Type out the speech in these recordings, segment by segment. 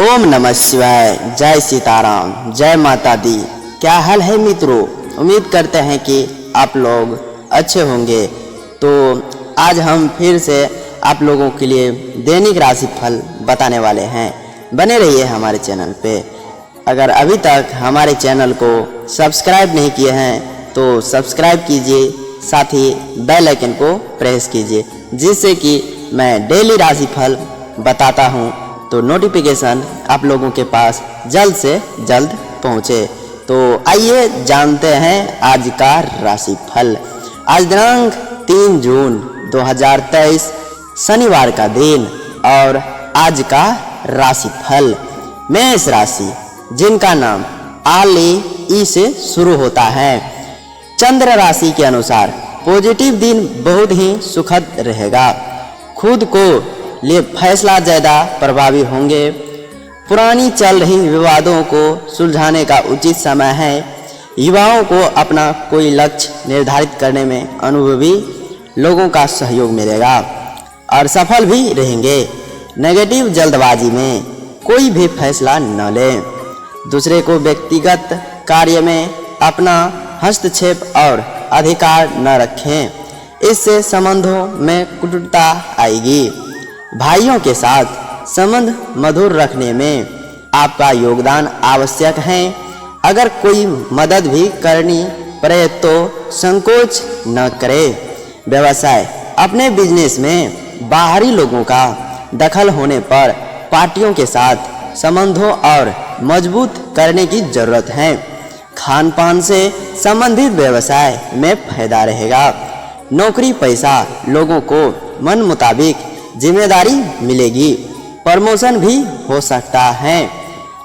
ओम नमः शिवाय। जय सीताराम, जय माता दी। क्या हाल है मित्रों? उम्मीद करते हैं कि आप लोग अच्छे होंगे। तो आज हम फिर से आप लोगों के लिए दैनिक राशि फल बताने वाले हैं। बने रहिए हमारे चैनल पे। अगर अभी तक हमारे चैनल को सब्सक्राइब नहीं किए हैं तो सब्सक्राइब कीजिए, साथ ही बेल आइकन को प्रेस कीजिए, जिससे कि मैं डेली राशि फल बताता हूं तो नोटिफिकेशन आप लोगों के पास जल्द से जल्द पहुंचे। तो आइए जानते हैं आज का राशि फल। आज दिनांक 3 जून 2023 शनिवार का दिन और आज का राशि फल। मेष राशि, जिनका नाम आली ई से शुरू होता है। चंद्र राशि के अनुसार पॉजिटिव दिन बहुत ही सुखद रहेगा। खुद को लिए फैसला ज़्यादा प्रभावी होंगे। पुरानी चल रही विवादों को सुलझाने का उचित समय है। युवाओं को अपना कोई लक्ष्य निर्धारित करने में अनुभवी लोगों का सहयोग मिलेगा और सफल भी रहेंगे। नेगेटिव जल्दबाजी में कोई भी फैसला न लें। दूसरे को व्यक्तिगत कार्य में अपना हस्तक्षेप और अधिकार न रखें, इससे संबंधों में कुटुंबता आएगी। भाइयों के साथ संबंध मधुर रखने में आपका योगदान आवश्यक है। अगर कोई मदद भी करनी पड़े तो संकोच न करें। व्यवसाय, अपने बिजनेस में बाहरी लोगों का दखल होने पर पार्टियों के साथ संबंधों और मजबूत करने की जरूरत है। खान पान से संबंधित व्यवसाय में फायदा रहेगा। नौकरी पैसा, लोगों को मन मुताबिक जिम्मेदारी मिलेगी। प्रमोशन भी हो सकता है।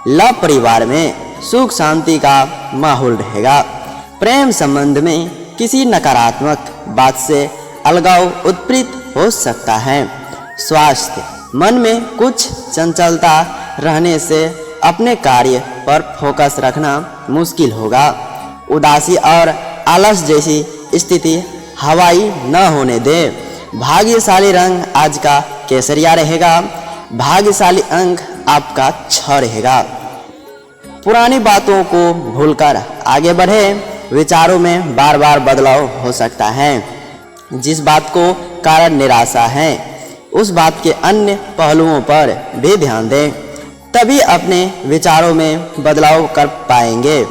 लव परिवार में सुख शांति का माहौल रहेगा। प्रेम संबंध में किसी नकारात्मक बात से अलगाव उत्पन्न हो सकता है। स्वास्थ्य, मन में कुछ चंचलता रहने से अपने कार्य पर फोकस रखना मुश्किल होगा। उदासी और आलस जैसी स्थिति हवाई न होने दें। भाग्यशाली रंग आज का केसरिया रहेगा। भाग्यशाली अंक आपका 6 रहेगा। पुरानी बातों को भूलकर आगे बढ़े। विचारों में बार बार बदलाव हो सकता है। जिस बात को कारण निराशा है उस बात के अन्य पहलुओं पर भी ध्यान दें, तभी अपने विचारों में बदलाव कर पाएंगे।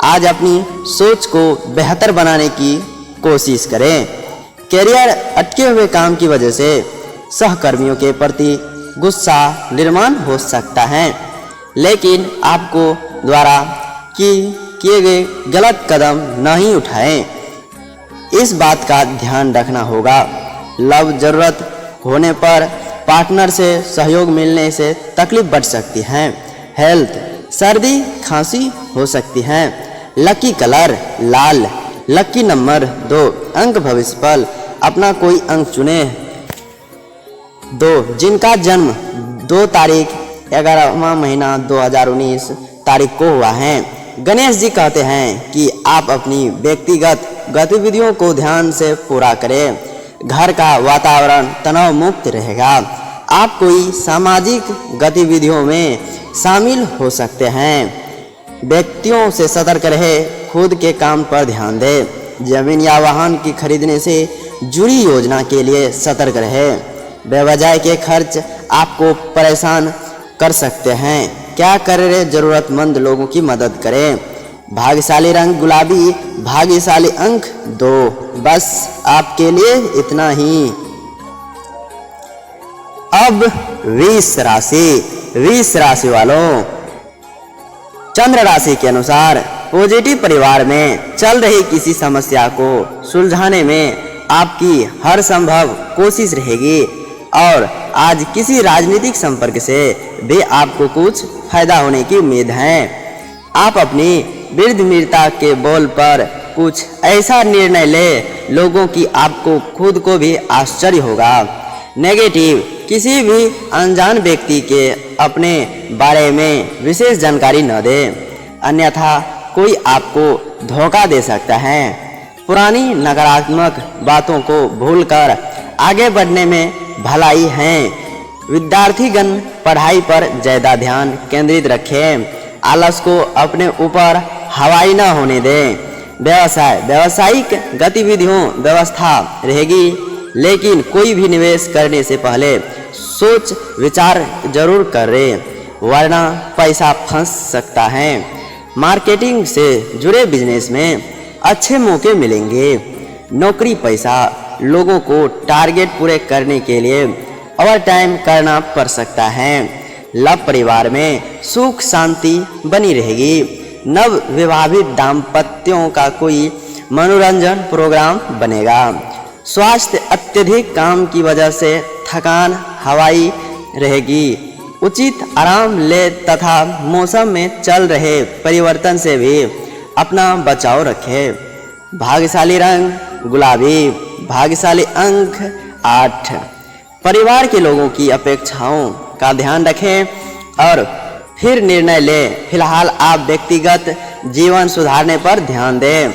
आज अपनी सोच को बेहतर बनाने की कोशिश करें। कैरियर, अटके हुए काम की वजह से सहकर्मियों के प्रति गुस्सा निर्माण हो सकता है, लेकिन आपको द्वारा किए गए गलत कदम नहीं उठाएं। इस बात का ध्यान रखना होगा। लव, जरूरत होने पर पार्टनर से सहयोग मिलने से तकलीफ बढ़ सकती है। हेल्थ, सर्दी खांसी हो सकती है। लकी कलर लाल। Lucky number 2। अंक भविष्य फल, अपना कोई अंक चुने। 2 जिनका जन्म 2 तारीख 11वां महीना 2019 तारीख को हुआ है। गणेश जी कहते हैं कि आप अपनी व्यक्तिगत गतिविधियों को ध्यान से पूरा करें। घर का वातावरण तनाव मुक्त रहेगा। आप कोई सामाजिक गतिविधियों में शामिल हो सकते हैं। व्यक्तियों से सतर्क रहे। खुद के काम पर ध्यान दें। जमीन या वाहन की खरीदने से जुड़ी योजना के लिए सतर्क रहे। बेवजह के खर्च आपको परेशान कर सकते हैं। क्या करें? जरूरतमंद लोगों की मदद करें। भाग्यशाली रंग गुलाबी। भाग्यशाली अंक 2। बस आपके लिए इतना ही। अब वृष राशि वालों, चंद्र राशि के अनुसार पॉजिटिव परिवार में चल रही किसी समस्या को सुलझाने में आपकी हर संभव कोशिश रहेगी और आज किसी राजनीतिक संपर्क से भी आपको कुछ फायदा होने की उम्मीद है। आप अपनी वृद्धिमीरता के बल पर कुछ ऐसा निर्णय ले लोगों की आपको खुद को भी आश्चर्य होगा। नेगेटिव, किसी भी अनजान व्यक्ति के अपने बारे में विशेष जानकारी न दें, अन्यथा कोई आपको धोखा दे सकता है। पुरानी नकारात्मक बातों को भूलकर आगे बढ़ने में भलाई है। विद्यार्थीगण पढ़ाई पर ज़्यादा ध्यान केंद्रित रखें। आलस को अपने ऊपर हवाई न होने दें। व्यावसायिक गतिविधियों व्यवस्था रहेगी, लेकिन कोई भी निवेश करने से पहले सोच विचार जरूर करें, वरना पैसा फंस सकता है। मार्केटिंग से जुड़े बिजनेस में अच्छे मौके मिलेंगे। नौकरी पैसा लोगों को टारगेट पूरे करने के लिए ओवर टाइम करना पड़ सकता है। लव परिवार में सुख शांति बनी रहेगी। नव विवाहित दाम्पत्यों का कोई मनोरंजन प्रोग्राम बनेगा। स्वास्थ्य अत्यधिक काम की वजह से थकान हवाई रहेगी। उचित आराम ले तथा मौसम में चल रहे परिवर्तन से भी अपना बचाव रखें। भाग्यशाली रंग गुलाबी। भाग्यशाली अंक 8। परिवार के लोगों की अपेक्षाओं का ध्यान रखें और फिर निर्णय लें। फिलहाल आप व्यक्तिगत जीवन सुधारने पर ध्यान दें।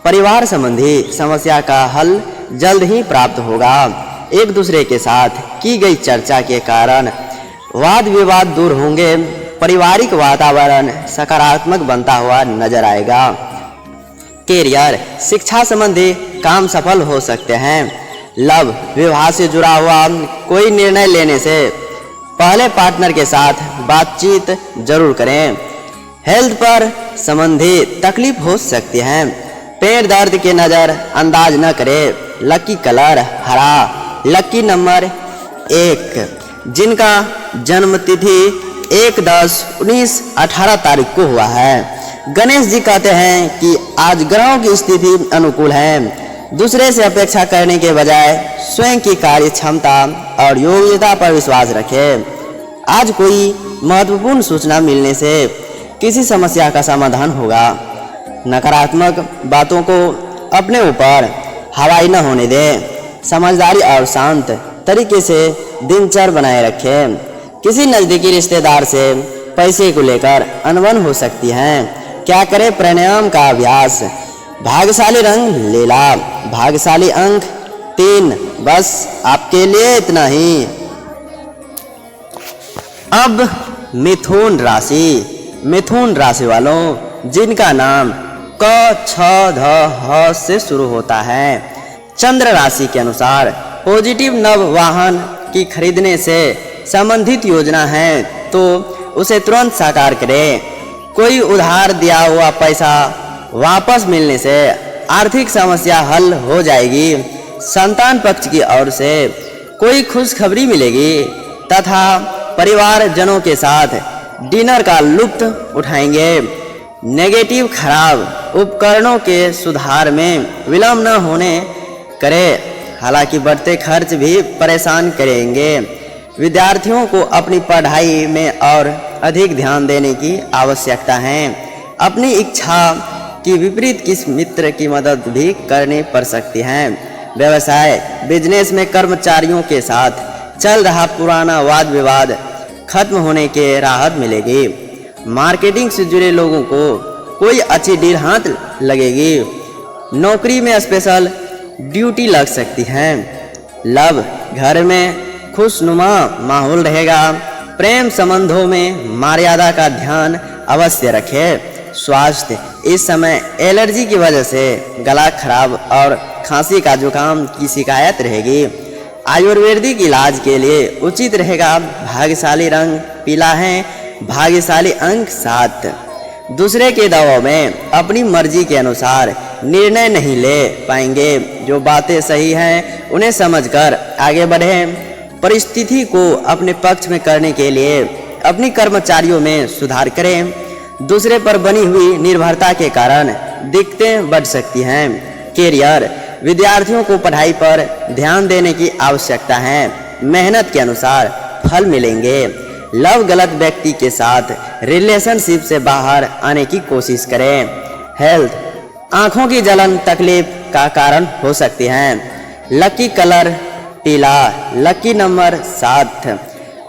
परिवार संबंधी समस्या का हल जल्द ही प्राप्त होगा। एक दूसरे के साथ की गई चर्चा के कारण वाद विवाद दूर होंगे। पारिवारिक वातावरण सकारात्मक बनता हुआ नजर आएगा। कैरियर शिक्षा संबंधी काम सफल हो सकते हैं। लव विवाह से जुड़ा हुआ कोई निर्णय लेने से पहले पार्टनर के साथ बातचीत जरूर करें। हेल्थ पर संबंधी तकलीफ हो सकती है। पेट दर्द के नज़र अंदाज न करें। लकी कलर हरा। Lucky number 1। जिनका जन्म तिथि 1, 10, 19, 18 तारीख को हुआ है। गणेश जी कहते हैं कि आज ग्रहों की स्थिति अनुकूल है। दूसरे से अपेक्षा करने के बजाय स्वयं की कार्य क्षमता और योग्यता पर विश्वास रखें। आज कोई महत्वपूर्ण सूचना मिलने से किसी समस्या का समाधान होगा। नकारात्मक बातों को अपने ऊपर हवाई न होने दें। समझदारी और शांत तरीके से दिनचर्या बनाए रखें। किसी नज़दीकी रिश्तेदार से पैसे को लेकर अनबन हो सकती है। क्या करें? प्राणायाम का अभ्यास। भाग्यशाली रंग लीला। भाग्यशाली अंक 3। बस आपके लिए इतना ही। अब मिथुन राशि। मिथुन राशि वालों जिनका नाम क, छ, ध, ह से शुरू होता है, चंद्र राशि के अनुसार पॉजिटिव नव वाहन की खरीदने से संबंधित योजना है तो उसे तुरंत साकार करें। कोई उधार दिया हुआ पैसा वापस मिलने से आर्थिक समस्या हल हो जाएगी। संतान पक्ष की ओर से कोई खुशखबरी मिलेगी तथा परिवारजनों के साथ डिनर का लुत्फ उठाएंगे। नेगेटिव खराब उपकरणों के सुधार में विलंब न होने करें, हालांकि बढ़ते खर्च भी परेशान करेंगे। विद्यार्थियों को अपनी पढ़ाई में और अधिक ध्यान देने की आवश्यकता है। अपनी इच्छा की विपरीत किस मित्र की मदद भी करनी पड़ सकती है। व्यवसाय बिजनेस में कर्मचारियों के साथ चल रहा पुराना वाद विवाद खत्म होने के राहत मिलेगी। मार्केटिंग से जुड़े लोगों को कोई अच्छी डील हाथ लगेगी। नौकरी में स्पेशल ड्यूटी लग सकती है। लव घर में खुशनुमा माहौल रहेगा। प्रेम संबंधों में मर्यादा का ध्यान अवश्य रखें। स्वास्थ्य इस समय एलर्जी की वजह से गला खराब और खांसी का जुकाम की शिकायत रहेगी। आयुर्वेदिक इलाज के लिए उचित रहेगा। भाग्यशाली रंग पीला है। भाग्यशाली अंक 7। दूसरे के दबाव में अपनी मर्जी के अनुसार निर्णय नहीं ले पाएंगे। जो बातें सही हैं उन्हें समझकर आगे बढ़ें। परिस्थिति को अपने पक्ष में करने के लिए अपनी कर्मचारियों में सुधार करें। दूसरे पर बनी हुई निर्भरता के कारण दिक्कतें बढ़ सकती हैं। कैरियर विद्यार्थियों को पढ़ाई पर ध्यान देने की आवश्यकता है। मेहनत के अनुसार फल मिलेंगे। लव गलत व्यक्ति के साथ रिलेशनशिप से बाहर आने की कोशिश करें। हेल्थ आंखों की जलन तकलीफ का कारण हो सकती है। लकी कलर पीला। Lucky number 7।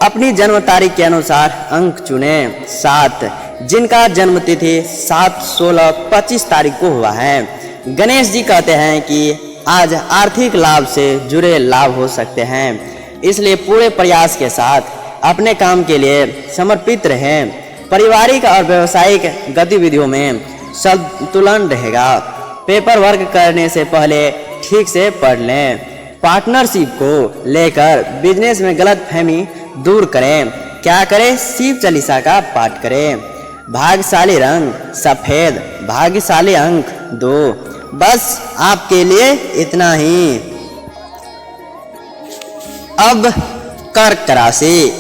अपनी जन्म तारीख के अनुसार अंक चुनें। 7 जिनका जन्म तिथि 7, 16, 25 तारीख को हुआ है। गणेश जी कहते हैं कि आज आर्थिक लाभ से जुड़े लाभ हो सकते हैं। इसलिए पूरे प्रयास के साथ अपने काम के लिए समर्पित रहें। पारिवारिक और व्यावसायिक गतिविधियों में संतुलन रहेगा। पेपर वर्क करने से पहले ठीक से पढ़ लें। पार्टनरशिप को लेकर बिजनेस में गलतफहमी दूर करें। क्या करें? शिव चालीसा का पाठ करें। भाग्यशाली रंग सफेद, भाग्यशाली अंक 2। बस आपके लिए इतना ही। अब कर्क राशि।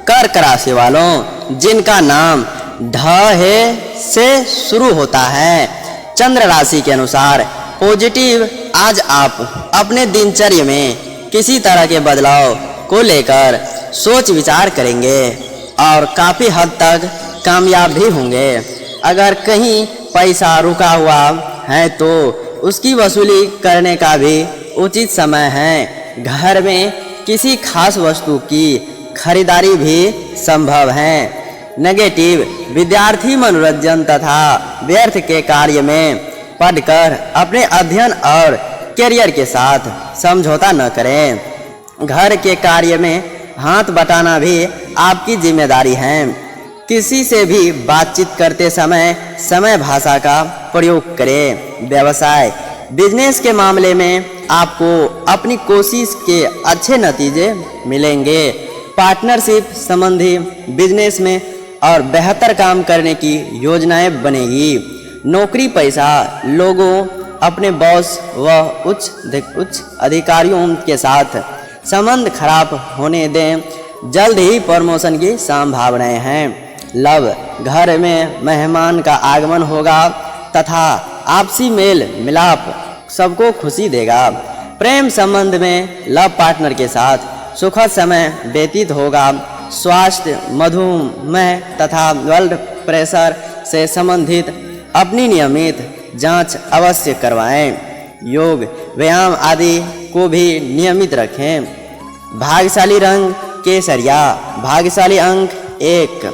कर्क राशि वालों जिनका नाम ढ है से शुरू होता है, चंद्र राशि के अनुसार पॉजिटिव आज आप अपने दिनचर्या में किसी तरह के बदलाव को लेकर सोच विचार करेंगे और काफ़ी हद तक कामयाब भी होंगे। अगर कहीं पैसा रुका हुआ है तो उसकी वसूली करने का भी उचित समय है। घर में किसी खास वस्तु की खरीदारी भी संभव है। नेगेटिव विद्यार्थी मनोरंजन तथा व्यर्थ के कार्य में पढ़कर अपने अध्ययन और करियर के साथ समझौता न करें। घर के कार्य में हाथ बटाना भी आपकी जिम्मेदारी है। किसी से भी बातचीत करते समय भाषा का प्रयोग करें। व्यवसाय बिजनेस के मामले में आपको अपनी कोशिश के अच्छे नतीजे मिलेंगे। पार्टनरशिप संबंधी बिजनेस में और बेहतर काम करने की योजनाएं बनेगी। नौकरी पैसा लोगों अपने बॉस व उच्च अधिकारियों के साथ संबंध खराब होने दें। जल्द ही प्रमोशन की संभावनाएं हैं। लव घर में मेहमान का आगमन होगा तथा आपसी मेल मिलाप सबको खुशी देगा। प्रेम संबंध में लव पार्टनर के साथ सुखद समय व्यतीत होगा। स्वास्थ्य मधुमेह तथा ब्लड प्रेशर से संबंधित अपनी नियमित जांच अवश्य करवाएं। योग व्यायाम आदि को भी नियमित रखें। भाग्यशाली रंग केसरिया, भाग्यशाली अंक 1।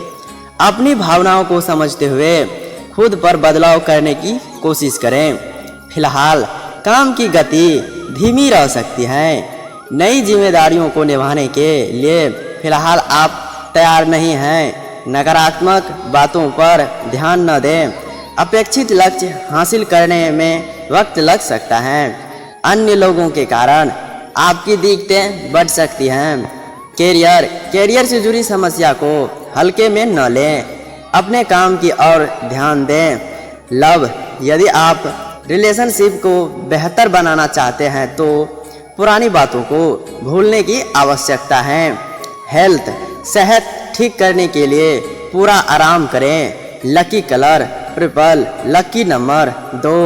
अपनी भावनाओं को समझते हुए खुद पर बदलाव करने की कोशिश करें। फिलहाल काम की गति धीमी रह सकती है। नई जिम्मेदारियों को निभाने के लिए फिलहाल आप तैयार नहीं हैं। नकारात्मक बातों पर ध्यान न दें। अपेक्षित लक्ष्य हासिल करने में वक्त लग सकता है। अन्य लोगों के कारण आपकी दिक्कतें बढ़ सकती हैं। कैरियर से जुड़ी समस्या को हल्के में न लें। अपने काम की ओर ध्यान दें। लव यदि आप रिलेशनशिप को बेहतर बनाना चाहते हैं तो पुरानी बातों को भूलने की आवश्यकता है। हेल्थ सेहत ठीक करने के लिए पूरा आराम करें। Lucky colour purple, lucky number 2।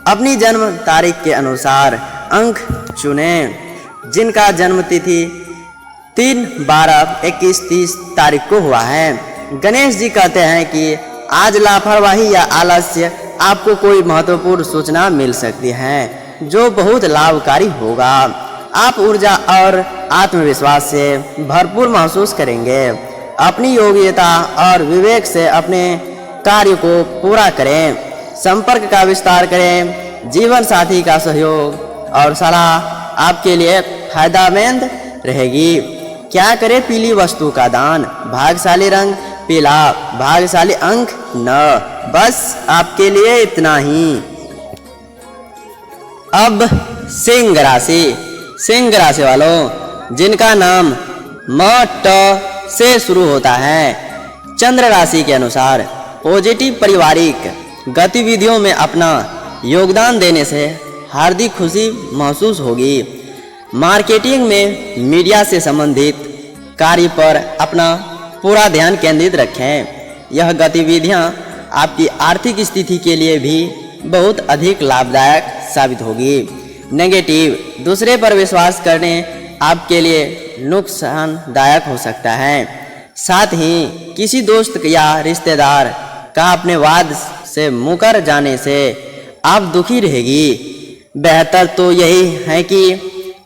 अपनी जन्म तारीख के अनुसार अंक चुनें। जिनका जन्म तिथि 3, 12, 21, 30 तारीख को हुआ है। गणेश जी कहते हैं कि आज लापरवाही या आलस्य आपको कोई महत्वपूर्ण सूचना मिल सकती है जो बहुत लाभकारी होगा। आप ऊर्जा और आत्मविश्वास से भरपूर महसूस करेंगे। अपनी योग्यता और विवेक से अपने कार्य को पूरा करें। संपर्क का विस्तार करें। जीवन साथी का सहयोग और सलाह आपके लिए फायदेमंद रहेगी। क्या करें? पीली वस्तु का दान। भाग्यशाली रंग पीला, भाग्यशाली अंक 9। बस आपके लिए इतना ही। अब सिंह राशि। सिंह राशि वालों जिनका नाम म ट से शुरू होता है, चंद्र राशि के अनुसार पॉजिटिव पारिवारिक गतिविधियों में अपना योगदान देने से हार्दिक खुशी महसूस होगी। मार्केटिंग में मीडिया से संबंधित कार्य पर अपना पूरा ध्यान केंद्रित रखें। यह गतिविधियां आपकी आर्थिक स्थिति के लिए भी बहुत अधिक लाभदायक साबित होगी। नेगेटिव दूसरे पर विश्वास करने आपके लिए नुकसानदायक हो सकता है। साथ ही किसी दोस्त या रिश्तेदार का अपने वाद से मुकर जाने से आप दुखी रहेगी। बेहतर तो यही है कि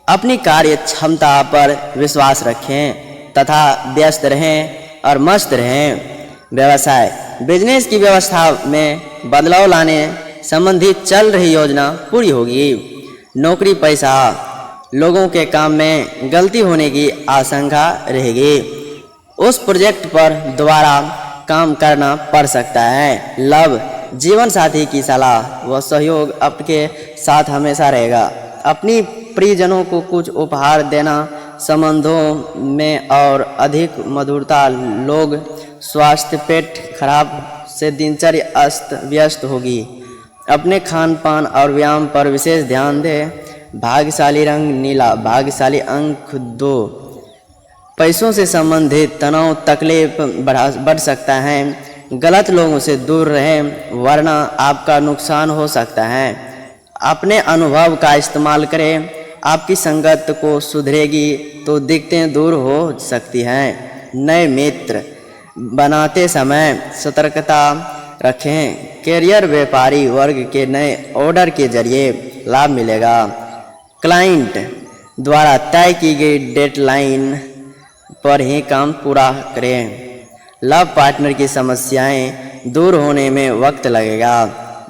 अपनी कार्य क्षमता पर विश्वास रखें तथा व्यस्त रहें और मस्त रहें। व्यवसाय बिजनेस की व्यवस्था में बदलाव लाने संबंधी चल रही योजना पूरी होगी। नौकरी पैसा लोगों के काम में गलती होने की आशंका रहेगी। उस प्रोजेक्ट पर दोबारा काम करना पड़ सकता है। लव, जीवन साथी की सलाह व सहयोग आपके साथ हमेशा रहेगा। अपनी प्रियजनों को कुछ उपहार देना संबंधों में और अधिक मधुरता। लोग स्वास्थ्य, पेट खराब से दिनचर्या अस्त व्यस्त होगी। अपने खान पान और व्यायाम पर विशेष ध्यान दें। भाग्यशाली रंग नीला, भाग्यशाली अंक 2। पैसों से संबंधित तनाव तकलीफ बढ़ सकता है। गलत लोगों से दूर रहें वरना आपका नुकसान हो सकता है। अपने अनुभव का इस्तेमाल करें। आपकी संगत को सुधरेगी तो दिक्कतें दूर हो सकती हैं। नए मित्र बनाते समय सतर्कता रखें। करियर, व्यापारी वर्ग के नए ऑर्डर के जरिए लाभ मिलेगा। क्लाइंट द्वारा तय की गई डेडलाइन पर ही काम पूरा करें। लव पार्टनर की समस्याएं दूर होने में वक्त लगेगा,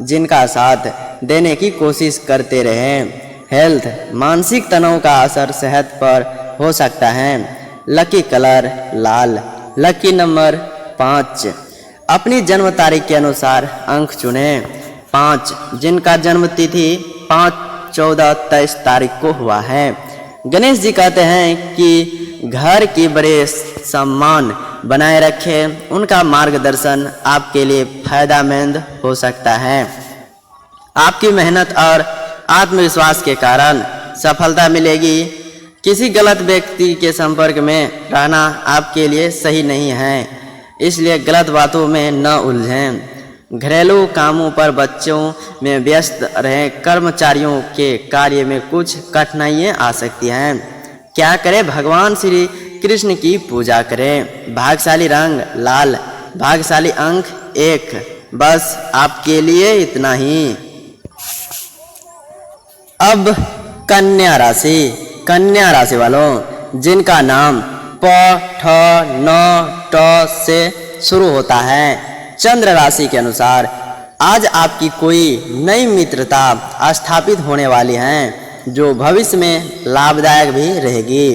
जिनका साथ देने की कोशिश करते रहें। हेल्थ, मानसिक तनाव का असर सेहत पर हो सकता है। लकी कलर लाल, लकी नंबर 5। अपनी जन्म तारीख के अनुसार अंक चुनें। 5, जिनका जन्म तिथि 5, 14, 23 तारीख को हुआ है। गणेश जी कहते हैं कि घर की बड़े सम्मान बनाए रखें। उनका मार्गदर्शन आपके लिए फायदेमंद हो सकता है। आपकी मेहनत और आत्मविश्वास के कारण सफलता मिलेगी। किसी गलत व्यक्ति के संपर्क में रहना आपके लिए सही नहीं है, इसलिए गलत बातों में न उलझें। घरेलू कामों पर बच्चों में व्यस्त रहें। कर्मचारियों के कार्य में कुछ कठिनाइयाँ आ सकती हैं। क्या करें? भगवान श्री कृष्ण की पूजा करें। भाग्यशाली रंग लाल, भाग्यशाली अंक 1। बस आपके लिए इतना ही। अब कन्या राशि। कन्या राशि वालों जिनका नाम प, ठ, न, ट से शुरू होता है, चंद्र राशि के अनुसार आज आपकी कोई नई मित्रता स्थापित होने वाली है, जो भविष्य में लाभदायक भी रहेगी।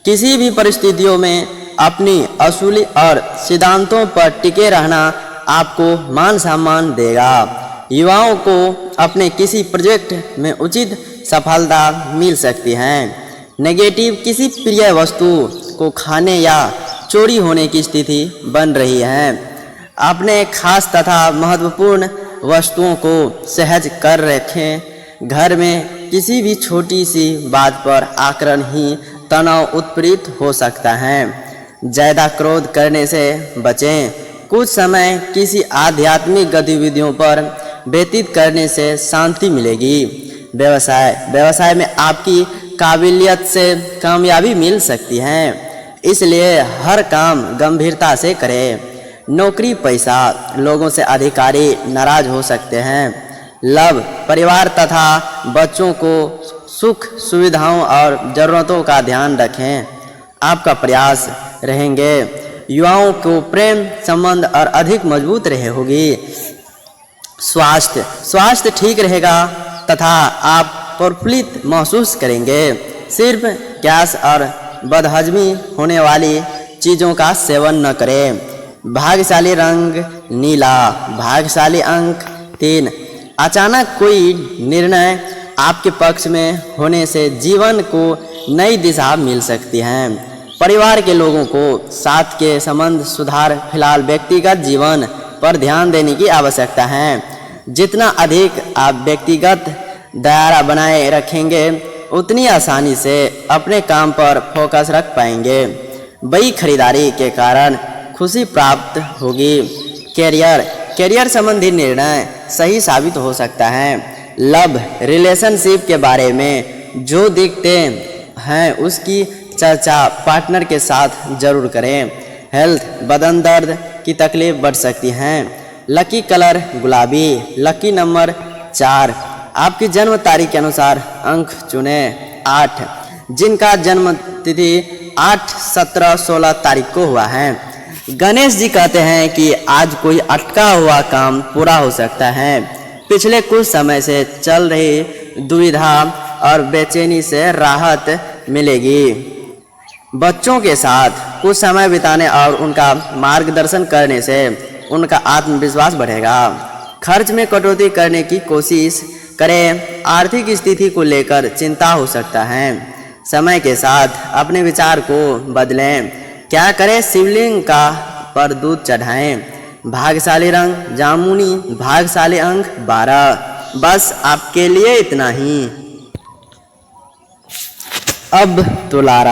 किसी भी परिस्थितियों में अपनी असूली और सिद्धांतों पर टिके रहना आपको मान सम्मान देगा। युवाओं को अपने किसी प्रोजेक्ट में उचित सफलता मिल सकती है। नेगेटिव, किसी प्रिय वस्तु को खाने या चोरी होने की स्थिति बन रही है। अपने खास तथा महत्वपूर्ण वस्तुओं को सहज कर रखें। घर में किसी भी छोटी सी बात पर आक्रमण ही तनाव उत्पीड़ित हो सकता है। ज़्यादा क्रोध करने से बचें। कुछ समय किसी आध्यात्मिक गतिविधियों पर व्यतीत करने से शांति मिलेगी। व्यवसाय में आपकी काबिलियत से कामयाबी मिल सकती है, इसलिए हर काम गंभीरता से करें। नौकरी, पैसा, लोगों से अधिकारी नाराज हो सकते हैं। लव, परिवार तथा बच्चों को सुख सुविधाओं और ज़रूरतों का ध्यान रखें। आपका प्रयास रहेंगे। युवाओं को प्रेम संबंध और अधिक मजबूत रहे होगी। स्वास्थ्य ठीक रहेगा तथा आप प्रफुल्लित महसूस करेंगे। सिर्फ गैस और बदहजमी होने वाली चीज़ों का सेवन न करें। भाग्यशाली रंग नीला, भाग्यशाली अंक 3। अचानक कोई निर्णय आपके पक्ष में होने से जीवन को नई दिशा मिल सकती है। परिवार के लोगों को साथ के संबंध सुधार। फिलहाल व्यक्तिगत जीवन पर ध्यान देने की आवश्यकता है। जितना अधिक आप व्यक्तिगत दायरा बनाए रखेंगे, उतनी आसानी से अपने काम पर फोकस रख पाएंगे। बड़ी खरीदारी के कारण खुशी प्राप्त होगी। कैरियर संबंधी निर्णय सही साबित हो सकता है। लव, रिलेशनशिप के बारे में जो देखते हैं उसकी चर्चा पार्टनर के साथ जरूर करें। हेल्थ, बदन दर्द की तकलीफ बढ़ सकती है। लकी कलर गुलाबी, लकी नंबर 4। आपकी जन्म तारीख के अनुसार अंक चुनें। 8, जिनका जन्म तिथि 8, 17, 16 तारीख को हुआ है। गणेश जी कहते हैं कि आज कोई अटका हुआ काम पूरा हो सकता है। पिछले कुछ समय से चल रही दुविधा और बेचैनी से राहत मिलेगी। बच्चों के साथ कुछ समय बिताने और उनका मार्गदर्शन करने से उनका आत्मविश्वास बढ़ेगा। खर्च में कटौती करने की कोशिश करें। आर्थिक स्थिति को लेकर चिंता हो सकता है। समय के साथ अपने विचार को बदलें। क्या करें? शिवलिंग का पर दूध चढ़ाएं। भाग्यशाली रंग जामुनी, भाग्यशाली अंक 12। बस आपके लिए इतना ही। अब तुला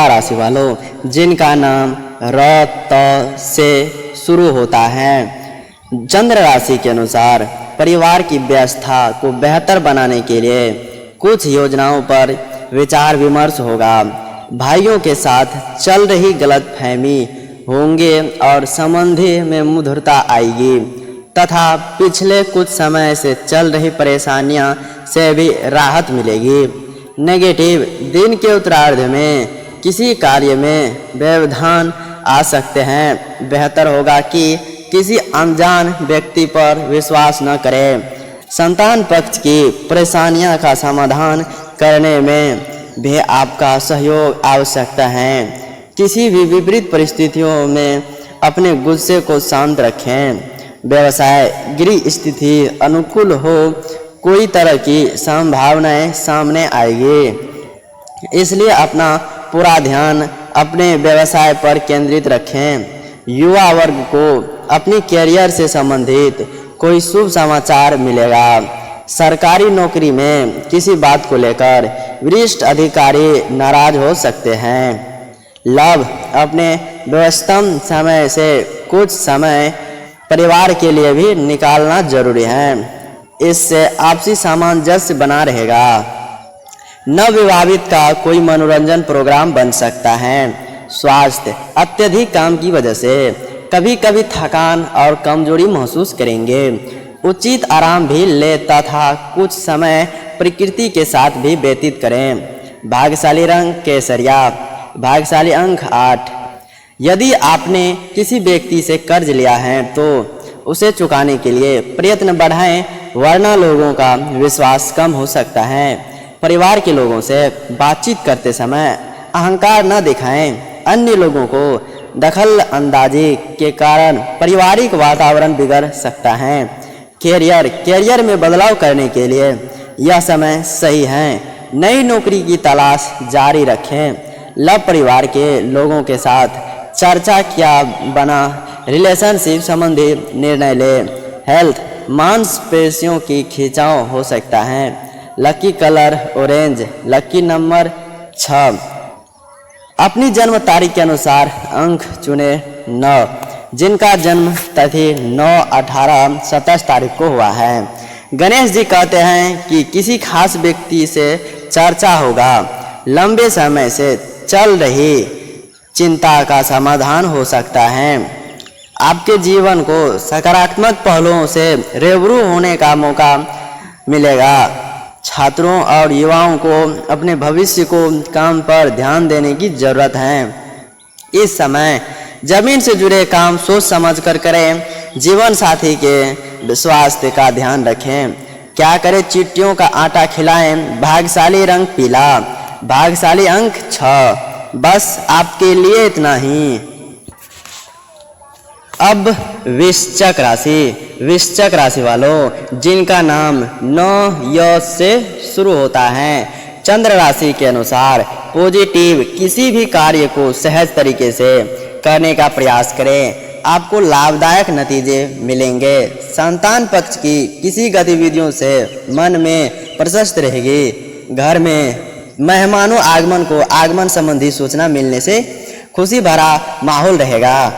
राशि वालों जिनका नाम र त से शुरू होता है, चंद्र राशि के अनुसार परिवार की व्यवस्था को बेहतर बनाने के लिए कुछ योजनाओं पर विचार विमर्श होगा। भाइयों के साथ चल रही गलतफहमी होंगे और संबंधी में मधुरता आएगी तथा पिछले कुछ समय से चल रही परेशानियां से भी राहत मिलेगी। नेगेटिव, दिन के उत्तरार्ध में किसी कार्य में व्यवधान आ सकते हैं। बेहतर होगा कि किसी अनजान व्यक्ति पर विश्वास न करें। संतान पक्ष की परेशानियों का समाधान करने में भी आपका सहयोग आवश्यकता है। किसी भी विपरीत परिस्थितियों में अपने गुस्से को शांत रखें। व्यवसाय, गृह स्थिति अनुकूल हो, कोई तरह की संभावनाएं सामने आएगी, इसलिए अपना पूरा ध्यान अपने व्यवसाय पर केंद्रित रखें। युवा वर्ग को अपनी कैरियर से संबंधित कोई शुभ समाचार मिलेगा। सरकारी नौकरी में किसी बात को लेकर वरिष्ठ अधिकारी नाराज हो सकते हैं। लव, अपने व्यस्तम समय से कुछ समय परिवार के लिए भी निकालना जरूरी है। इससे आपसी सामंजस्य बना रहेगा। नवविवाहित का कोई मनोरंजन प्रोग्राम बन सकता है। स्वास्थ्य, अत्यधिक काम की वजह से कभी कभी थकान और कमजोरी महसूस करेंगे। उचित आराम भी ले तथा कुछ समय प्रकृति के साथ भी व्यतीत करें। भाग्यशाली रंग केसरिया, भाग्यशाली अंक 8। यदि आपने किसी व्यक्ति से कर्ज लिया है तो उसे चुकाने के लिए प्रयत्न बढ़ाएं, वरना लोगों का विश्वास कम हो सकता है। परिवार के लोगों से बातचीत करते समय अहंकार न दिखाएं। अन्य लोगों को दखल अंदाजी के कारण पारिवारिक वातावरण बिगड़ सकता है। कैरियर में बदलाव करने के लिए यह समय सही है। नई नौकरी की तलाश जारी रखें। लव, परिवार के लोगों के साथ चर्चा किया बना रिलेशनशिप संबंधी निर्णय ले। हेल्थ, मांसपेशियों की खिंचाव हो सकता है। Lucky colour orange, lucky number 6। अपनी जन्म तारीख के अनुसार अंक चुने 9। जिनका जन्म तिथि 9, 18, 27 तारीख को हुआ है। गणेश जी कहते हैं कि किसी खास व्यक्ति से चर्चा होगा। लंबे समय से चल रही चिंता का समाधान हो सकता है। आपके जीवन को सकारात्मक पहलुओं से रूबरू होने का मौका मिलेगा। छात्रों और युवाओं को अपने भविष्य को काम पर ध्यान देने की जरूरत है। इस समय जमीन से जुड़े काम सोच समझ कर करें। जीवन साथी के स्वास्थ्य का ध्यान रखें। क्या करें? चींटियों का आटा खिलाएं। भाग्यशाली रंग पीला, भाग्यशाली अंक 6। बस आपके लिए इतना ही। अब वृश्चिक राशि वालों जिनका नाम 9 य से शुरू होता है, चंद्र राशि के अनुसार पॉजिटिव, किसी भी कार्य को सहज तरीके से करने का प्रयास करें। आपको लाभदायक नतीजे मिलेंगे। संतान पक्ष की किसी गतिविधियों से मन में प्रशस्त रहेगी। घर में मेहमानों आगमन संबंधी सूचना मिलने से खुशी भरा माहौल रहेगा।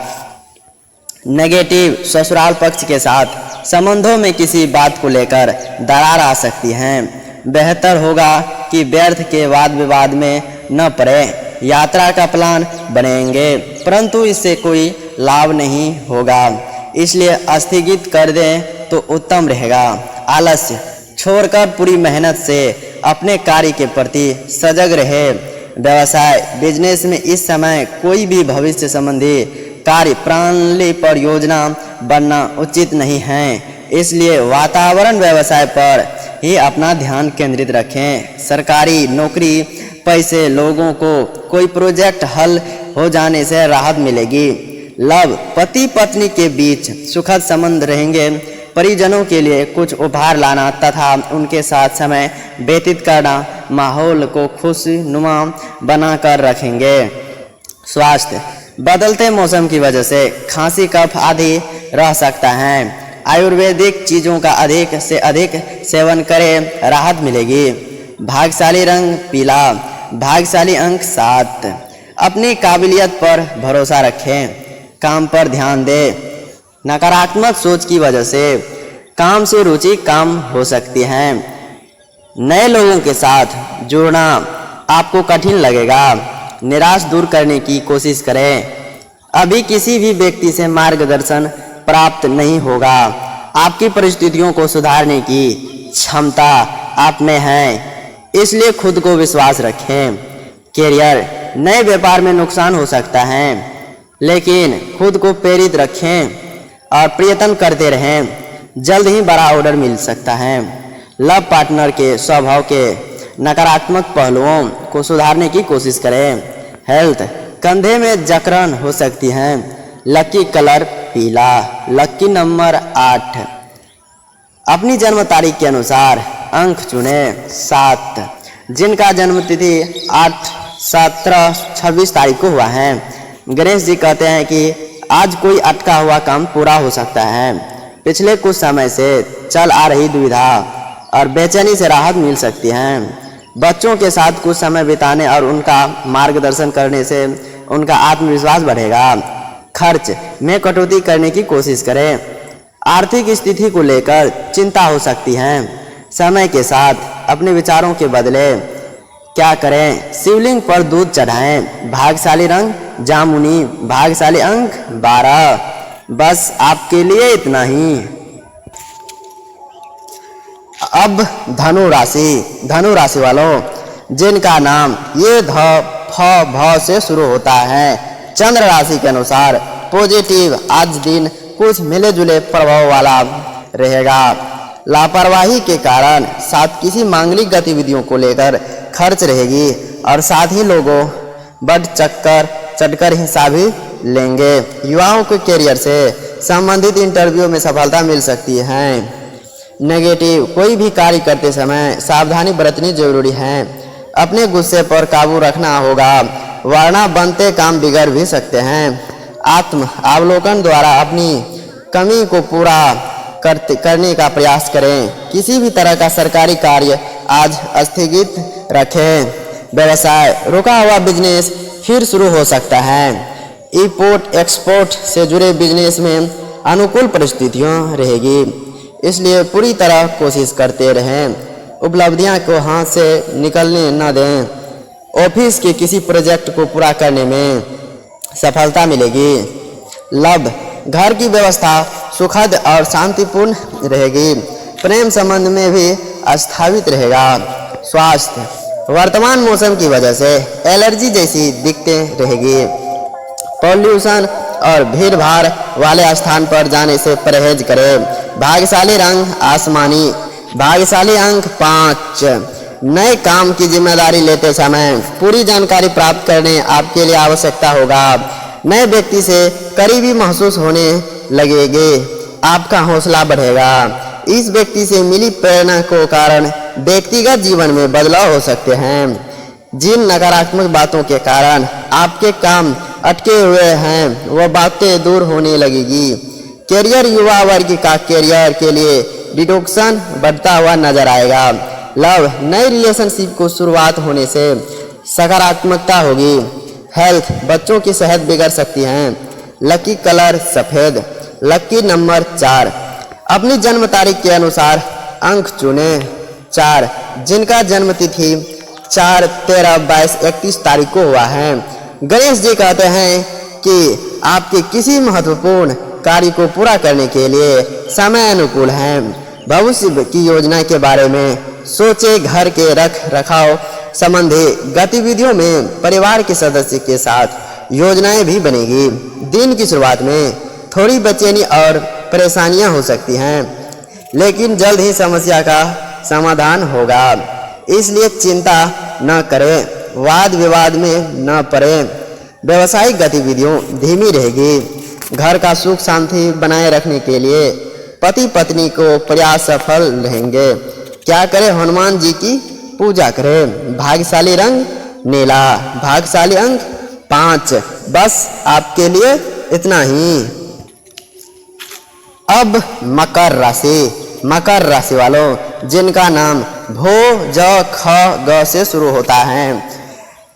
नेगेटिव, ससुराल पक्ष के साथ संबंधों में किसी बात को लेकर दरार आ सकती है। बेहतर होगा कि व्यर्थ के वाद विवाद में न पड़े। यात्रा का प्लान बनेंगे परंतु इससे कोई लाभ नहीं होगा, इसलिए स्थगित कर दें तो उत्तम रहेगा। आलस्य छोड़कर पूरी मेहनत से अपने कार्य के प्रति सजग रहे। व्यवसाय, बिजनेस में इस समय कोई भी भविष्य संबंधी कार्य प्रणाली पर योजना बनना उचित नहीं है, इसलिए वातावरण व्यवसाय पर ही अपना ध्यान केंद्रित रखें। सरकारी नौकरी, पैसे, लोगों को कोई प्रोजेक्ट हल हो जाने से राहत मिलेगी। लव, पति पत्नी के बीच सुखद संबंध रहेंगे। परिजनों के लिए कुछ उपहार लाना तथा उनके साथ समय व्यतीत करना माहौल को खुशनुमा बनाकर रखेंगे। स्वास्थ्य, बदलते मौसम की वजह से खांसी, कफ आदि रह सकता है। आयुर्वेदिक चीज़ों का अधिक से अधिक सेवन करें, राहत मिलेगी। भाग्यशाली रंग पीला, भाग्यशाली अंक 7। अपनी काबिलियत पर भरोसा रखें, काम पर ध्यान दें। नकारात्मक सोच की वजह से काम से रुचि कम हो सकती है। नए लोगों के साथ जुड़ना आपको कठिन लगेगा। निराश दूर करने की कोशिश करें। अभी किसी भी व्यक्ति से मार्गदर्शन प्राप्त नहीं होगा। आपकी परिस्थितियों को सुधारने की क्षमता आप में है, इसलिए खुद को विश्वास रखें। कैरियर, नए व्यापार में नुकसान हो सकता है, लेकिन खुद को प्रेरित रखें और प्रयत्न करते रहें। जल्द ही बड़ा ऑर्डर मिल सकता है। लव पार्टनर के स्वभाव के नकारात्मक पहलुओं को सुधारने की कोशिश करें। हेल्थ, कंधे में जकड़न हो सकती है। लकी कलर पीला, लकी नंबर 8। अपनी जन्म तारीख के अनुसार अंक चुने 7। जिनका जन्म तिथि 8, 17, 26 तारीख को हुआ है। गणेश जी कहते हैं कि आज कोई अटका हुआ काम पूरा हो सकता है। पिछले कुछ समय से चल आ रही दुविधा और बेचैनी से राहत मिल सकती है। बच्चों के साथ कुछ समय बिताने और उनका मार्गदर्शन करने से उनका आत्मविश्वास बढ़ेगा। खर्च में कटौती करने की कोशिश करें। आर्थिक स्थिति को लेकर चिंता हो सकती है। समय के साथ अपने विचारों के बदले क्या करें? शिवलिंग पर दूध चढ़ाएं। भाग्यशाली रंग जामुनी, भाग्यशाली अंक 12। बस आपके लिए इतना ही। अब धनु राशि वालों, जिनका नाम ये ध फ भ से शुरू होता है, चंद्र राशि के अनुसार पॉजिटिव आज दिन कुछ मिले जुले प्रभाव वाला रहेगा। लापरवाही के कारण साथ किसी मांगलिक गतिविधियों को लेकर खर्च रहेगी और साथ ही लोगों बढ़ चढ़कर हिस्सा भी लेंगे। युवाओं के कैरियर से संबंधित इंटरव्यू में सफलता मिल सकती है। नेगेटिव, कोई भी कार्य करते समय सावधानी बरतनी जरूरी है। अपने गुस्से पर काबू रखना होगा, वरना बनते काम बिगड़ भी सकते हैं। आत्म अवलोकन द्वारा अपनी कमी को पूरा करने का प्रयास करें। किसी भी तरह का सरकारी कार्य आज स्थगित रखें। व्यवसाय, रुका हुआ बिजनेस फिर शुरू हो सकता है। इंपोर्ट एक्सपोर्ट से जुड़े बिजनेस में अनुकूल परिस्थितियां रहेगी, इसलिए पूरी तरह कोशिश करते रहें। उपलब्धियां को हाथ से निकलने न दें। ऑफिस के किसी प्रोजेक्ट को पूरा करने में सफलता मिलेगी। लव, घर की व्यवस्था सुखद और शांतिपूर्ण रहेगी। प्रेम संबंध में भी स्थापित रहेगा। स्वास्थ्य, वर्तमान मौसम की वजह से एलर्जी जैसी दिक्कतें रहेगी। पॉल्यूशन और भीड़ भाड़ वाले स्थान पर जाने से परहेज करें। भाग्यशाली रंग आसमानी, भाग्यशाली अंक 5। नए काम की जिम्मेदारी लेते समय पूरी जानकारी प्राप्त करने आपके लिए आवश्यकता होगा। नए व्यक्ति से करीबी महसूस होने लगेगी, आपका हौसला बढ़ेगा। इस व्यक्ति से मिली प्रेरणा को कारण व्यक्तिगत जीवन में बदलाव हो सकते हैं। जिन नकारात्मक बातों के कारण आपके काम अटके हुए हैं, वह बातें दूर होने लगेगी। कैरियर, युवा वर्ग का कैरियर के लिए डिडक्शन बढ़ता हुआ नजर आएगा। लव, नई रिलेशनशिप को शुरुआत होने से सकारात्मकता होगी। हेल्थ, बच्चों की सेहत बिगड़ सकती है। लकी कलर सफेद, लकी नंबर 4। अपनी जन्म तारीख के अनुसार अंक चुने 4। जिनका जन्म तिथि 4, 13, 22, 31 तारीख को हुआ है। गणेश जी कहते हैं कि आपके किसी महत्वपूर्ण कार्य को पूरा करने के लिए समय अनुकूल है। भविष्य की योजना के बारे में सोचे। घर के रख रखाव संबंधी गतिविधियों में परिवार के सदस्य के साथ योजनाएं भी बनेगी। दिन की शुरुआत में थोड़ी बेचैनी और परेशानियां हो सकती हैं, लेकिन जल्द ही समस्या का समाधान होगा। इसलिए चिंता न करें, वाद विवाद में न पड़े। व्यवसायिक गतिविधियों धीमी रहेगी। घर का सुख शांति बनाए रखने के लिए पति पत्नी को प्रयास सफल रहेंगे। क्या करें? हनुमान जी की पूजा करें। भाग्यशाली रंग नीला, भाग्यशाली अंक 5। बस आपके लिए इतना ही। अब मकर राशि। मकर राशि वालों जिनका नाम भो ज ख ग से शुरू होता है,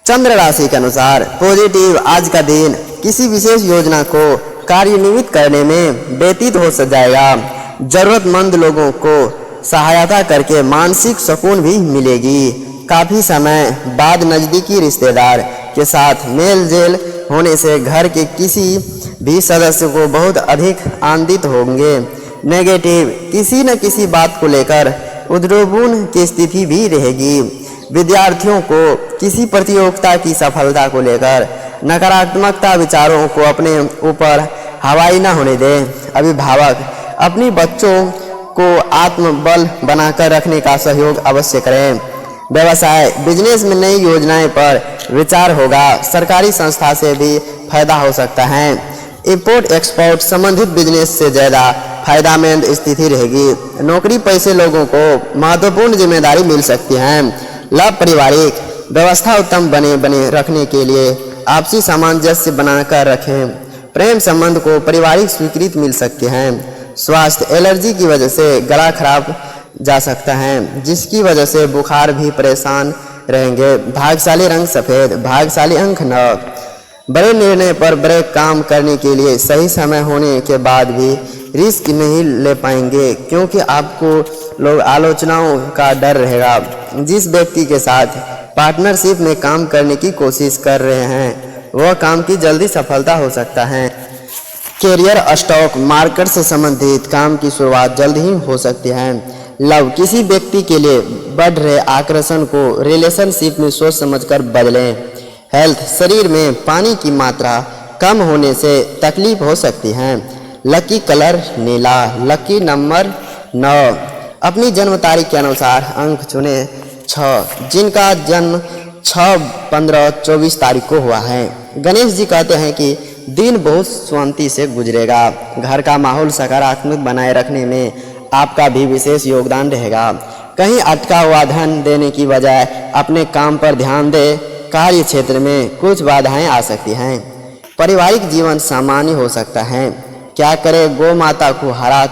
चंद्र राशि के अनुसार पॉजिटिव आज का दिन किसी विशेष योजना को कार्यान्वित करने में व्यतीत हो जाएगा। जरूरतमंद लोगों को सहायता करके मानसिक सुकून भी मिलेगी। काफ़ी समय बाद नज़दीकी रिश्तेदार के साथ मेल जोल होने से घर के किसी भी सदस्य को बहुत अधिक आनंदित होंगे। नेगेटिव किसी न किसी बात को लेकर उद्वेलन की स्थिति भी रहेगी। विद्यार्थियों को किसी प्रतियोगिता की सफलता को लेकर नकारात्मकता विचारों को अपने ऊपर हवाई न होने दें। अभिभावक अपनी बच्चों को आत्मबल बनाकर रखने का सहयोग अवश्य करें। व्यवसाय बिजनेस में नई योजनाएं पर विचार होगा। सरकारी संस्था से भी फायदा हो सकता है। इंपोर्ट एक्सपोर्ट संबंधित बिजनेस से ज़्यादा फायदेमंद स्थिति रहेगी। नौकरी पैसे लोगों को महत्वपूर्ण जिम्मेदारी मिल सकती है। लाभ पारिवारिक व्यवस्था उत्तम बने रखने के लिए आपसी सामंजस्य बनाकर रखें। प्रेम संबंध को पारिवारिक स्वीकृति मिल सकती है। स्वास्थ्य एलर्जी की वजह से गला खराब जा सकता है, जिसकी वजह से बुखार भी परेशान रहेंगे। भाग्यशाली रंग सफ़ेद, भाग्यशाली अंक 9। बड़े निर्णय पर बड़े काम करने के लिए सही समय होने के बाद भी रिस्क नहीं ले पाएंगे, क्योंकि आपको लोग आलोचनाओं का डर रहेगा। जिस व्यक्ति के साथ पार्टनरशिप में काम करने की कोशिश कर रहे हैं वह काम की जल्दी सफलता हो सकता है। कैरियर स्टॉक मार्केट से संबंधित काम की शुरुआत जल्द ही हो सकती है। लव किसी व्यक्ति के लिए बढ़ रहे आकर्षण को रिलेशनशिप में सोच समझकर बदलें। हेल्थ शरीर में पानी की मात्रा कम होने से तकलीफ हो सकती है। लकी कलर नीला, लकी नंबर 9। अपनी जन्म तारीख के अनुसार अंक चुने 6। जिनका जन्म 6, 15, 24 तारीख को हुआ है। गणेश जी कहते हैं कि दिन बहुत शांति से गुजरेगा। घर का माहौल सकारात्मक बनाए रखने में आपका भी विशेष योगदान रहेगा। कहीं अटका हुआ धन देने की बजाय अपने काम पर ध्यान दें। कार्य क्षेत्र में कुछ बाधाएं आ सकती हैं। पारिवारिक जीवन सामान्य हो सकता है। क्या करें? गौ माता को हरा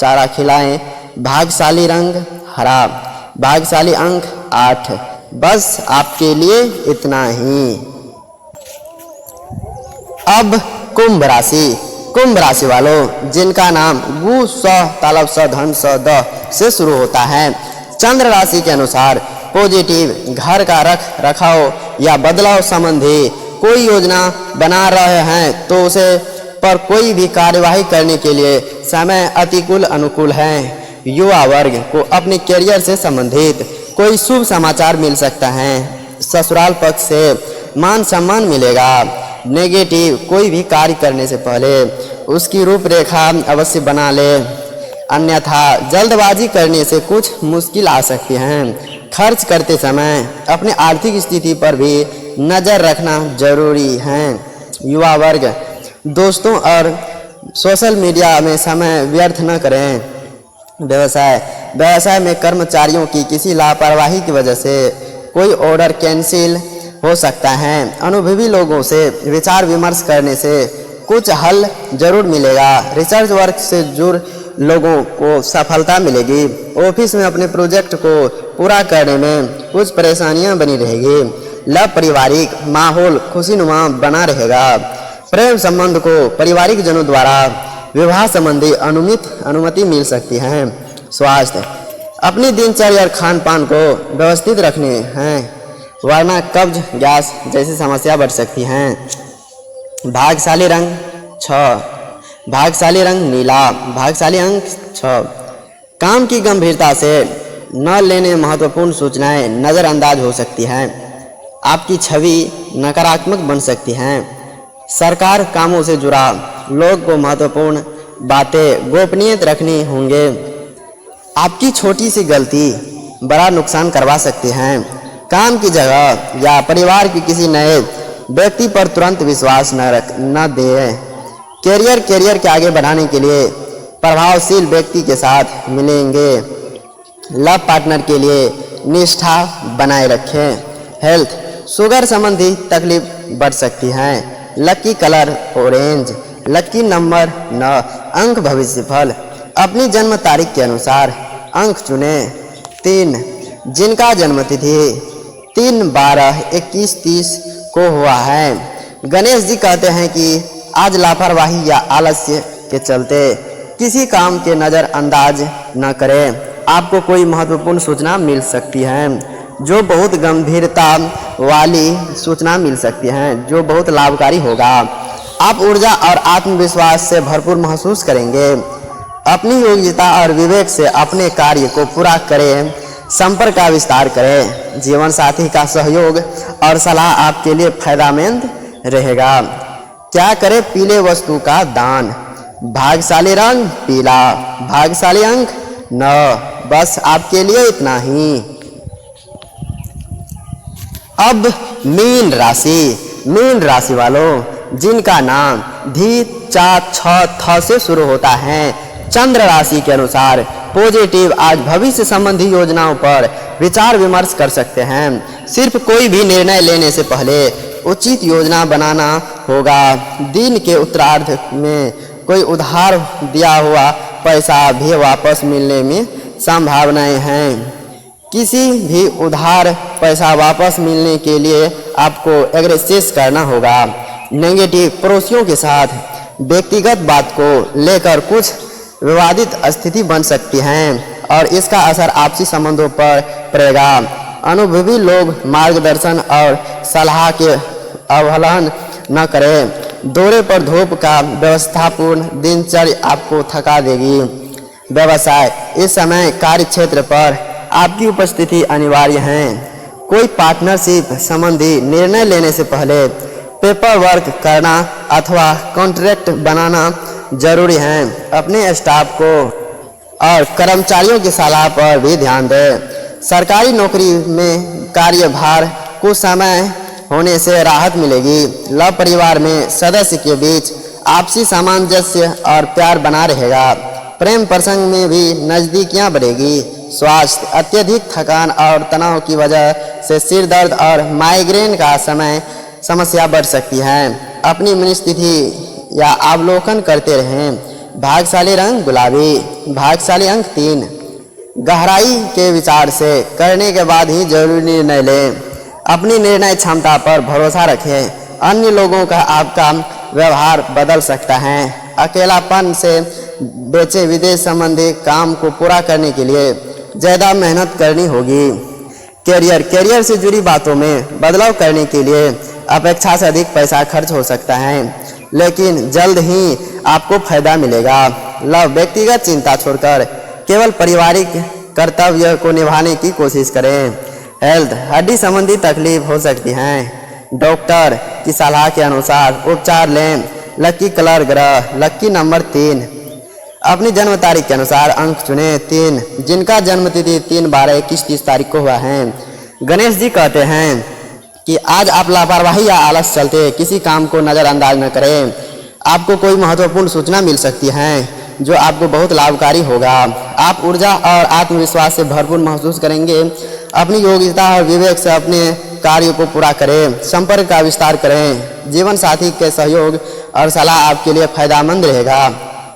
चारा खिलाएं। भाग्यशाली रंग हरा, भाग्यशाली अंक 8। बस आपके लिए इतना ही। अब कुंभ राशि। कुंभ राशि वालों जिनका नाम गु स तालब स धन स द से शुरू होता है, चंद्र राशि के अनुसार पॉजिटिव घर का रख रखाव या बदलाव संबंधी कोई योजना बना रहे हैं तो उसे पर कोई भी कार्यवाही करने के लिए समय अतिकूल अनुकूल है। युवा वर्ग को अपने करियर से संबंधित कोई शुभ समाचार मिल सकता है। ससुराल पक्ष से मान सम्मान मिलेगा। नेगेटिव कोई भी कार्य करने से पहले उसकी रूपरेखा अवश्य बना ले, अन्यथा जल्दबाजी करने से कुछ मुश्किल आ सकती हैं। खर्च करते समय अपने आर्थिक स्थिति पर भी नज़र रखना जरूरी है। युवा वर्ग दोस्तों और सोशल मीडिया में समय व्यर्थ न करें। व्यवसाय में कर्मचारियों की किसी लापरवाही की वजह से कोई ऑर्डर कैंसिल हो सकता है। अनुभवी लोगों से विचार विमर्श करने से कुछ हल जरूर मिलेगा। रिसर्च वर्क से जुड़ लोगों को सफलता मिलेगी। ऑफिस में अपने प्रोजेक्ट को पूरा करने में कुछ परेशानियां बनी रहेगी। लव पारिवारिक माहौल खुशीनुमा बना रहेगा। प्रेम संबंध को पारिवारिक जनों द्वारा विवाह संबंधी अनुमति मिल सकती है। स्वास्थ्य अपनी दिनचर्या और खान पान को व्यवस्थित रखने हैं, वरना कब्ज गैस जैसी समस्या बढ़ सकती हैं। भाग्यशाली रंग 6, भाग्यशाली रंग नीला, भाग्यशाली अंक 6। काम की गंभीरता से न लेने महत्वपूर्ण सूचनाएं नज़रअंदाज हो सकती हैं। आपकी छवि नकारात्मक बन सकती हैं। सरकार कामों से जुड़ा लोग को महत्वपूर्ण बातें गोपनीय रखनी होंगे। आपकी छोटी सी गलती बड़ा नुकसान करवा सकती हैं। काम की जगह या परिवार के किसी नए व्यक्ति पर तुरंत विश्वास न दें। करियर के आगे बढ़ाने के लिए प्रभावशील व्यक्ति के साथ मिलेंगे। लव पार्टनर के लिए निष्ठा बनाए रखें। हेल्थ, शुगर संबंधी तकलीफ बढ़ सकती है। Lucky colour orange, lucky number 9, अंक भविष्यफल, अपनी जन्म तारीख के अनुसार अंक चुनें। 3, जिनका जन्म तिथि 3, 12, 21, 30 को हुआ है। गणेश जी कहते हैं कि आज लापरवाही या आलस्य के चलते किसी काम के नज़रअंदाज न करें। आपको कोई महत्वपूर्ण सूचना मिल सकती है जो बहुत गंभीरता वाली सूचना मिल सकती है जो बहुत लाभकारी होगा। आप ऊर्जा और आत्मविश्वास से भरपूर महसूस करेंगे। अपनी योग्यता और विवेक से अपने कार्य को पूरा करें। संपर्क का विस्तार करें। जीवन साथी का सहयोग और सलाह आपके लिए फायदेमंद रहेगा। क्या करें? पीले वस्तु का दान। भाग्यशाली रंग पीला, भाग्यशाली अंक 9। बस आपके लिए इतना ही। अब मीन राशि वालों जिनका नाम धी, चा, छ, थ से शुरू होता है, चंद्र राशि के अनुसार पॉजिटिव आज भविष्य संबंधी योजनाओं पर विचार विमर्श कर सकते हैं। सिर्फ कोई भी निर्णय लेने से पहले उचित योजना बनाना होगा। दिन के उत्तरार्ध में कोई उधार दिया हुआ पैसा भी वापस मिलने में संभावनाएं हैं। किसी भी उधार पैसा वापस मिलने के लिए आपको एग्रेसिव करना होगा। नेगेटिव, पड़ोसियों के साथ व्यक्तिगत बात को लेकर कुछ विवादित स्थिति बन सकती है और इसका असर आपसी संबंधों पर पड़ेगा। अनुभवी लोग मार्गदर्शन और सलाह के अवहेलना न करें। दौरे पर धूप का व्यवस्थापूर्ण दिनचर्या आपको थका देगी। व्यवसाय, इस समय कार्य क्षेत्र पर आपकी उपस्थिति अनिवार्य है। कोई पार्टनरशिप संबंधी निर्णय लेने से पहले पेपर वर्क करना अथवा कॉन्ट्रैक्ट बनाना जरूरी है। अपने स्टाफ को और कर्मचारियों की सलाह पर भी ध्यान दें। सरकारी नौकरी में कार्यभार कुछ समय होने से राहत मिलेगी। लव परिवार में सदस्य के बीच आपसी सामंजस्य और प्यार बना रहेगा। प्रेम प्रसंग में भी नज़दीकियां बढ़ेगी। स्वास्थ्य, अत्यधिक थकान और तनाव की वजह से सिर दर्द और माइग्रेन का समस्या बढ़ सकती है। अपनी मनस्थिति या अवलोकन करते रहें। भाग्यशाली रंग गुलाबी, भाग्यशाली अंक 3। गहराई के विचार से करने के बाद ही जरूरी निर्णय लें। अपनी निर्णय क्षमता पर भरोसा रखें। अन्य लोगों का आपका व्यवहार बदल सकता है। अकेलापन से बचे। विदेश संबंधी काम को पूरा करने के लिए ज़्यादा मेहनत करनी होगी। करियर से जुड़ी बातों में बदलाव करने के लिए अपेक्षा से अधिक पैसा खर्च हो सकता है, लेकिन जल्द ही आपको फायदा मिलेगा। लव, व्यक्तिगत चिंता छोड़कर केवल पारिवारिक कर्तव्य को निभाने की कोशिश करें। हेल्थ, हड्डी संबंधी तकलीफ हो सकती है। डॉक्टर की सलाह के अनुसार उपचार लें। लकी कलर ग्रह, लकी नंबर 3। अपनी जन्म तारीख के अनुसार अंक चुनें। 3, जिनका जन्म तिथि 3, 12, 21, 30 तारीख को हुआ है। गणेश जी कहते हैं कि आज आप लापरवाही या आलस चलते किसी काम को नज़रअंदाज न करें। आपको कोई महत्वपूर्ण सूचना मिल सकती है जो आपको बहुत लाभकारी होगा। आप ऊर्जा और आत्मविश्वास से भरपूर महसूस करेंगे। अपनी योग्यता और विवेक से अपने कार्य को पूरा करें। संपर्क का विस्तार करें। जीवन साथी के सहयोग और सलाह आपके लिए फायदेमंद रहेगा।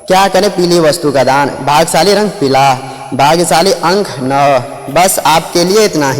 क्या करें? पीली वस्तु का दान। भाग्यशाली रंग पीला, भाग्यशाली अंक 9। बस आपके लिए इतना ही।